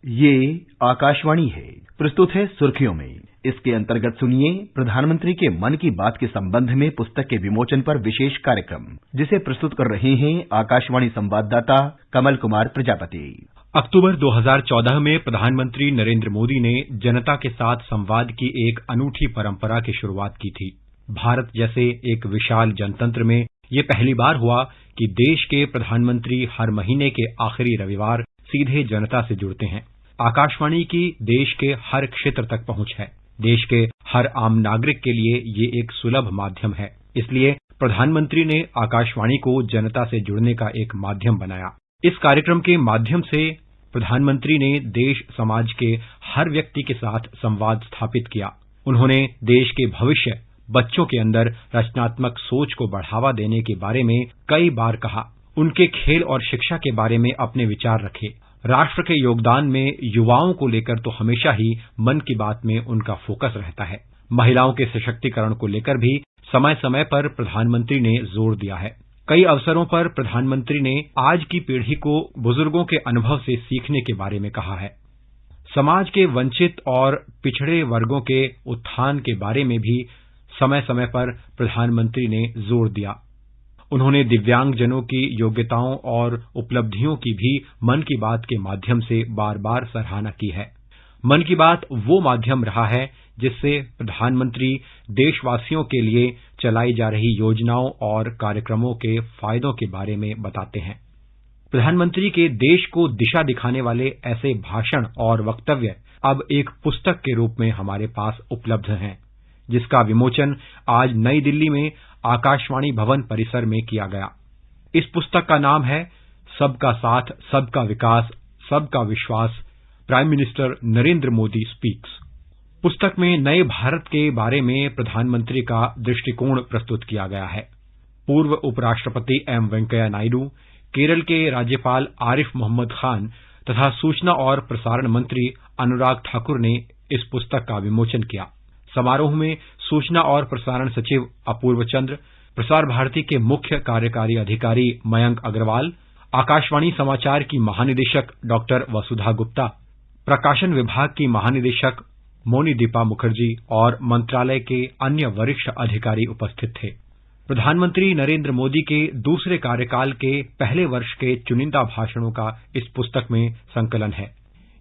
ये आकाशवाणी है। प्रस्तुत है सुर्खियों में। इसके अंतर्गत सुनिए प्रधानमंत्री के मन की बात के संबंध में पुस्तक के विमोचन पर विशेष कार्यक्रम, जिसे प्रस्तुत कर रहे हैं आकाशवाणी संवाददाता कमल कुमार प्रजापति। अक्टूबर 2014 में प्रधानमंत्री नरेंद्र मोदी ने जनता के साथ संवाद की एक अनूठी परंपरा की शुरुआत की थी। भारत जैसे एक विशाल जनतंत्र में ये पहली बार हुआ कि देश के प्रधानमंत्री हर महीने के आखिरी रविवार सीधे जनता से जुड़ते हैं। आकाशवाणी की देश के हर क्षेत्र तक पहुंच है। देश के हर आम नागरिक के लिए ये एक सुलभ माध्यम है। इसलिए प्रधानमंत्री ने आकाशवाणी को जनता से जुड़ने का एक माध्यम बनाया। इस कार्यक्रम के माध्यम से प्रधानमंत्री ने देश समाज के हर व्यक्ति के साथ संवाद स्थापित किया। उन्होंने देश के भविष्य, बच्चों के अंदर रचनात्मक सोच को बढ़ावा देने के बारे में कई बार कहा। उनके खेल और शिक्षा के बारे में अपने विचार रखे। राष्ट्र के योगदान में युवाओं को लेकर तो हमेशा ही मन की बात में उनका फोकस रहता है। महिलाओं के सशक्तिकरण को लेकर भी समय समय पर प्रधानमंत्री ने जोर दिया है। कई अवसरों पर प्रधानमंत्री ने आज की पीढ़ी को बुजुर्गों के अनुभव से सीखने के बारे में कहा है। समाज के वंचित और पिछड़े वर्गों के उत्थान के बारे में भी समय समय पर प्रधानमंत्री ने जोर दिया। उन्होंने दिव्यांगजनों की योग्यताओं और उपलब्धियों की भी मन की बात के माध्यम से बार बार सराहना की है। मन की बात वो माध्यम रहा है जिससे प्रधानमंत्री देशवासियों के लिए चलाई जा रही योजनाओं और कार्यक्रमों के फायदों के बारे में बताते हैं। प्रधानमंत्री के देश को दिशा दिखाने वाले ऐसे भाषण और वक्तव्य अब एक पुस्तक के रूप में हमारे पास उपलब्ध हैं, जिसका विमोचन आज नई दिल्ली में आकाशवाणी भवन परिसर में किया गया। इस पुस्तक का नाम है सबका साथ, सबका विकास, सबका विश्वास, prime minister Narendra Modi speaks. पुस्तक में नए भारत के बारे में प्रधानमंत्री का दृष्टिकोण प्रस्तुत किया गया है। पूर्व उपराष्ट्रपति एम वेंकैया नायडू, केरल के राज्यपाल आरिफ मोहम्मद खान तथा सूचना और प्रसारण मंत्री अनुराग ठाकुर ने इस पुस्तक का विमोचन किया। समारोह में सूचना और प्रसारण सचिव अपूर्व चंद्र, प्रसार भारती के मुख्य कार्यकारी अधिकारी मयंक अग्रवाल, आकाशवाणी समाचार की महानिदेशक डॉक्टर वसुधा गुप्ता, प्रकाशन विभाग की महानिदेशक मोनी दीपा मुखर्जी और मंत्रालय के अन्य वरिष्ठ अधिकारी उपस्थित थे। प्रधानमंत्री नरेंद्र मोदी के दूसरे कार्यकाल के पहले वर्ष के चुनिंदा भाषणों का इस पुस्तक में संकलन है।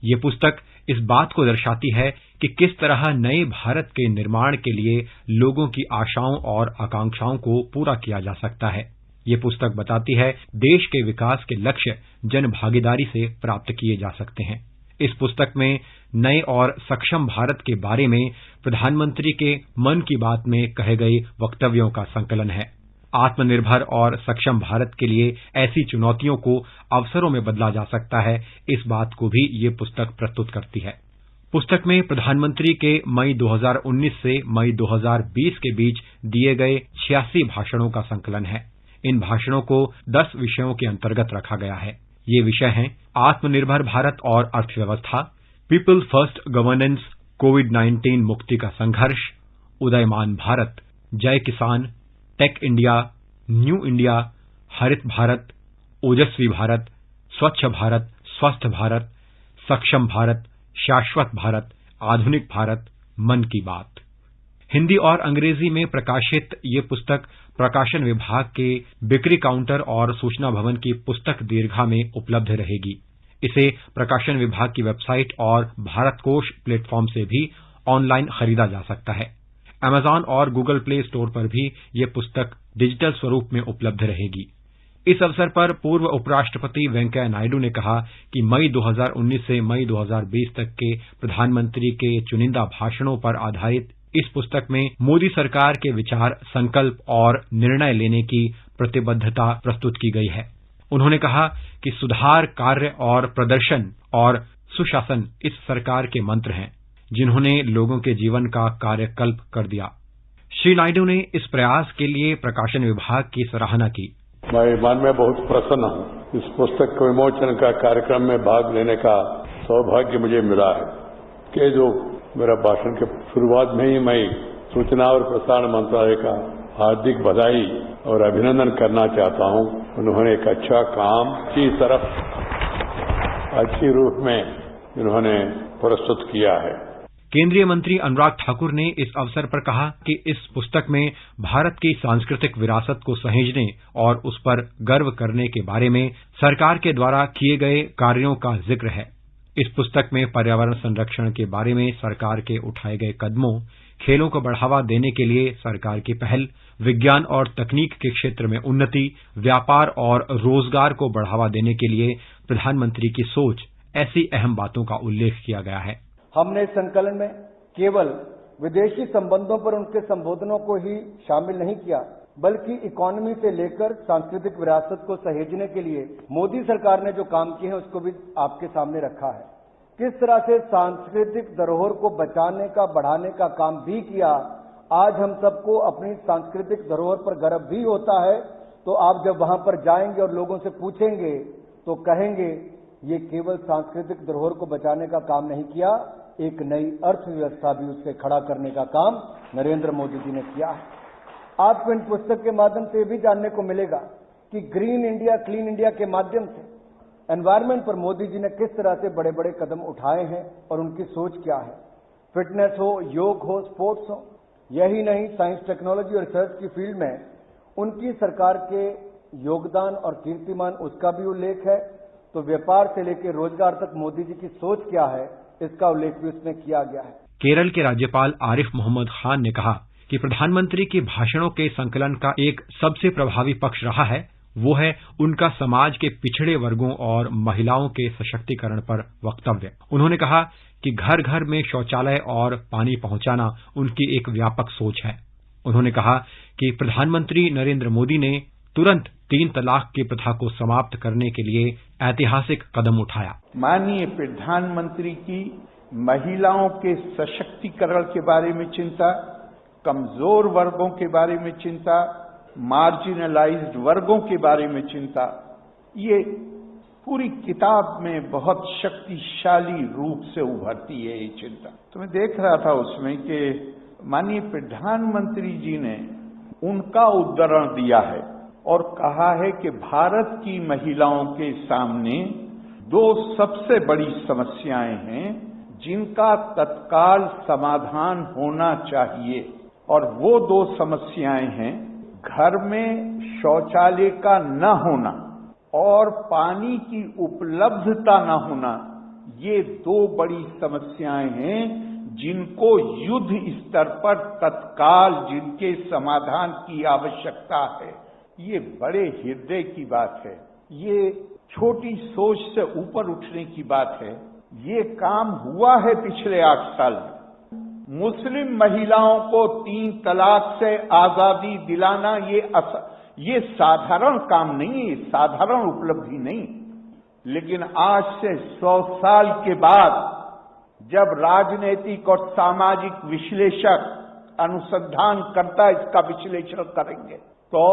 ये पुस्तक इस बात को दर्शाती है कि किस तरह नए भारत के निर्माण के लिए लोगों की आशाओं और आकांक्षाओं को पूरा किया जा सकता है। ये पुस्तक बताती है देश के विकास के लक्ष्य जन भागीदारी से प्राप्त किए जा सकते हैं। इस पुस्तक में नए और सक्षम भारत के बारे में प्रधानमंत्री के मन की बात में कहे गए वक्तव्यों का संकलन है। आत्मनिर्भर और सक्षम भारत के लिए ऐसी चुनौतियों को अवसरों में बदला जा सकता है, इस बात को भी ये पुस्तक प्रस्तुत करती है। पुस्तक में प्रधानमंत्री के मई 2019 से मई 2020 के बीच दिए गए 86 भाषणों का संकलन है। इन भाषणों को 10 विषयों के अंतर्गत रखा गया है। ये विषय हैं आत्मनिर्भर भारत और अर्थव्यवस्था, पीपल फर्स्ट गवर्नेंस, कोविड-19 मुक्ति का संघर्ष, उदयमान भारत, जय किसान, टेक इंडिया, न्यू इंडिया, हरित भारत, ओजस्वी भारत, स्वच्छ भारत, स्वस्थ भारत, सक्षम भारत, शाश्वत भारत, आधुनिक भारत, मन की बात। हिंदी और अंग्रेजी में प्रकाशित ये पुस्तक प्रकाशन विभाग के बिक्री काउंटर और सूचना भवन की पुस्तक दीर्घा में उपलब्ध रहेगी। इसे प्रकाशन विभाग की वेबसाइट और भारत कोश प्लेटफॉर्म से भी ऑनलाइन खरीदा जा सकता है। अमेजॉन और गूगल प्ले स्टोर पर भी ये पुस्तक डिजिटल स्वरूप में उपलब्ध रहेगी। इस अवसर पर पूर्व उपराष्ट्रपति वेंकैया नायडू ने कहा कि मई 2019 से मई 2020 तक के प्रधानमंत्री के चुनिंदा भाषणों पर आधारित इस पुस्तक में मोदी सरकार के विचार, संकल्प और निर्णय लेने की प्रतिबद्धता प्रस्तुत की गई है। उन्होंने कहा कि सुधार, कार्य और प्रदर्शन और सुशासन इस सरकार के मंत्र हैं, जिन्होंने लोगों के जीवन का कार्यकल्प कर दिया। श्री नायडू ने इस प्रयास के लिए प्रकाशन विभाग की सराहना की। मैं मन में बहुत प्रसन्न हूँ। इस पुस्तक के विमोचन का कार्यक्रम में भाग लेने का सौभाग्य मुझे मिला है कि जो मेरा भाषण के शुरुआत में ही मैं सूचना और प्रसारण मंत्रालय का हार्दिक बधाई और अभिनंदन करना चाहता हूँ। उन्होंने एक अच्छा काम की तरफ अच्छी रूप में इन्होंने प्रस्तुत किया है। केंद्रीय मंत्री अनुराग ठाकुर ने इस अवसर पर कहा कि इस पुस्तक में भारत की सांस्कृतिक विरासत को सहेजने और उस पर गर्व करने के बारे में सरकार के द्वारा किए गए कार्यों का जिक्र है। इस पुस्तक में पर्यावरण संरक्षण के बारे में सरकार के उठाए गए कदमों, खेलों को बढ़ावा देने के लिए सरकार की पहल, विज्ञान और तकनीक के क्षेत्र में उन्नति, व्यापार और रोजगार को बढ़ावा देने के लिए प्रधानमंत्री की सोच, ऐसी अहम बातों का उल्लेख किया गया है। हमने इस संकलन में केवल विदेशी संबंधों पर उनके संबोधनों को ही शामिल नहीं किया, बल्कि इकोनॉमी से लेकर सांस्कृतिक विरासत को सहेजने के लिए मोदी सरकार ने जो काम किए हैं उसको भी आपके सामने रखा है। किस तरह से सांस्कृतिक धरोहर को बचाने का, बढ़ाने का काम भी किया। आज हम सबको अपनी सांस्कृतिक धरोहर पर गर्व भी होता है। तो आप जब वहां पर जाएंगे और लोगों से पूछेंगे तो कहेंगे ये केवल सांस्कृतिक धरोहर को बचाने का काम नहीं किया, एक नई अर्थव्यवस्था भी उससे खड़ा करने का काम नरेंद्र मोदी जी ने किया है। आपको इन पुस्तक के माध्यम से भी जानने को मिलेगा कि ग्रीन इंडिया, क्लीन इंडिया के माध्यम से एनवायरमेंट पर मोदी जी ने किस तरह से बड़े बड़े कदम उठाए हैं और उनकी सोच क्या है। फिटनेस हो, योग हो, स्पोर्ट्स हो, यही नहीं साइंस, टेक्नोलॉजी और रिसर्च की फील्ड में उनकी सरकार के योगदान और कीर्तिमान, उसका भी उल्लेख है। तो व्यापार से लेकर रोजगार तक मोदी जी की सोच क्या है, इसका उल्लेख भी उसमें किया गया है। केरल के राज्यपाल आरिफ मोहम्मद खान ने कहा कि प्रधानमंत्री के भाषणों के संकलन का एक सबसे प्रभावी पक्ष रहा है, वो है उनका समाज के पिछड़े वर्गों और महिलाओं के सशक्तिकरण पर वक्तव्य। उन्होंने कहा कि घर घर में शौचालय और पानी पहुंचाना उनकी एक व्यापक सोच है। उन्होंने कहा कि प्रधानमंत्री नरेंद्र मोदी ने तुरंत 3 तलाक की प्रथा को समाप्त करने के लिए ऐतिहासिक कदम उठाया। माननीय प्रधानमंत्री की महिलाओं के सशक्तिकरण के बारे में चिंता, कमजोर वर्गों के बारे में चिंता, मार्जिनलाइज्ड वर्गों के बारे में चिंता, ये पूरी किताब में बहुत शक्तिशाली रूप से उभरती है ये चिंता। तो मैं देख रहा था उसमें कि माननीय प्रधानमंत्री जी ने उनका उद्धरण दिया है और कहा है कि भारत की महिलाओं के सामने 2 सबसे बड़ी समस्याएं हैं जिनका तत्काल समाधान होना चाहिए, और वो 2 समस्याएं हैं घर में शौचालय का न होना और पानी की उपलब्धता न होना। ये 2 बड़ी समस्याएं हैं जिनको युद्ध स्तर पर तत्काल जिनके समाधान की आवश्यकता है। ये बड़े हृदय की बात है, ये छोटी सोच से ऊपर उठने की बात है। ये काम हुआ है पिछले 8 साल में। मुस्लिम महिलाओं को 3 तलाक से आजादी दिलाना ये साधारण काम नहीं है, साधारण उपलब्धि नहीं। लेकिन आज से 100 साल के बाद जब राजनीतिक और सामाजिक विश्लेषक, अनुसंधानकर्ता इसका विश्लेषण करेंगे तो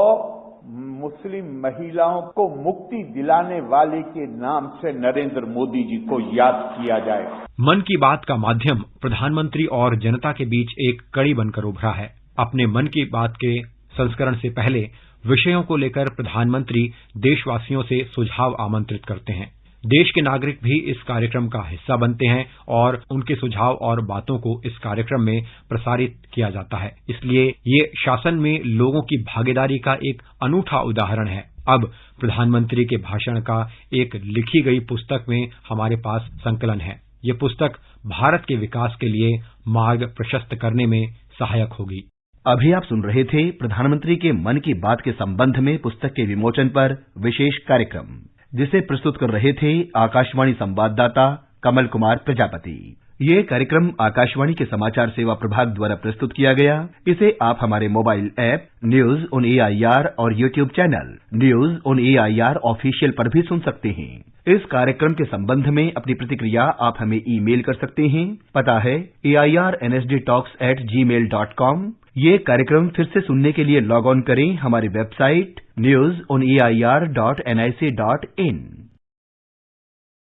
मुस्लिम महिलाओं को मुक्ति दिलाने वाले के नाम से नरेंद्र मोदी जी को याद किया जाएगा। मन की बात का माध्यम प्रधानमंत्री और जनता के बीच एक कड़ी बनकर उभरा है। अपने मन की बात के संस्करण से पहले विषयों को लेकर प्रधानमंत्री देशवासियों से सुझाव आमंत्रित करते हैं। देश के नागरिक भी इस कार्यक्रम का हिस्सा बनते हैं और उनके सुझाव और बातों को इस कार्यक्रम में प्रसारित किया जाता है। इसलिए ये शासन में लोगों की भागीदारी का एक अनूठा उदाहरण है। अब प्रधानमंत्री के भाषण का एक लिखी गई पुस्तक में हमारे पास संकलन है। ये पुस्तक भारत के विकास के लिए मार्ग प्रशस्त करने में सहायक होगी। अभी आप सुन रहे थे प्रधानमंत्री के मन की बात के संबंध में पुस्तक के विमोचन पर विशेष कार्यक्रम, जिसे प्रस्तुत कर रहे थे आकाशवाणी संवाददाता कमल कुमार प्रजापति। ये कार्यक्रम आकाशवाणी के समाचार सेवा प्रभाग द्वारा प्रस्तुत किया गया। इसे आप हमारे mobile app news on AIR और YouTube channel news on AIR official पर भी सुन सकते हैं। इस कार्यक्रम के संबंध में अपनी प्रतिक्रिया आप हमें ईमेल कर सकते हैं। पता है airnsdtalks@gmail.com। ये कार्यक्रम फिर से सुनने के लिए लॉग ऑन करें हमारी वेबसाइट newsonair.nic.in।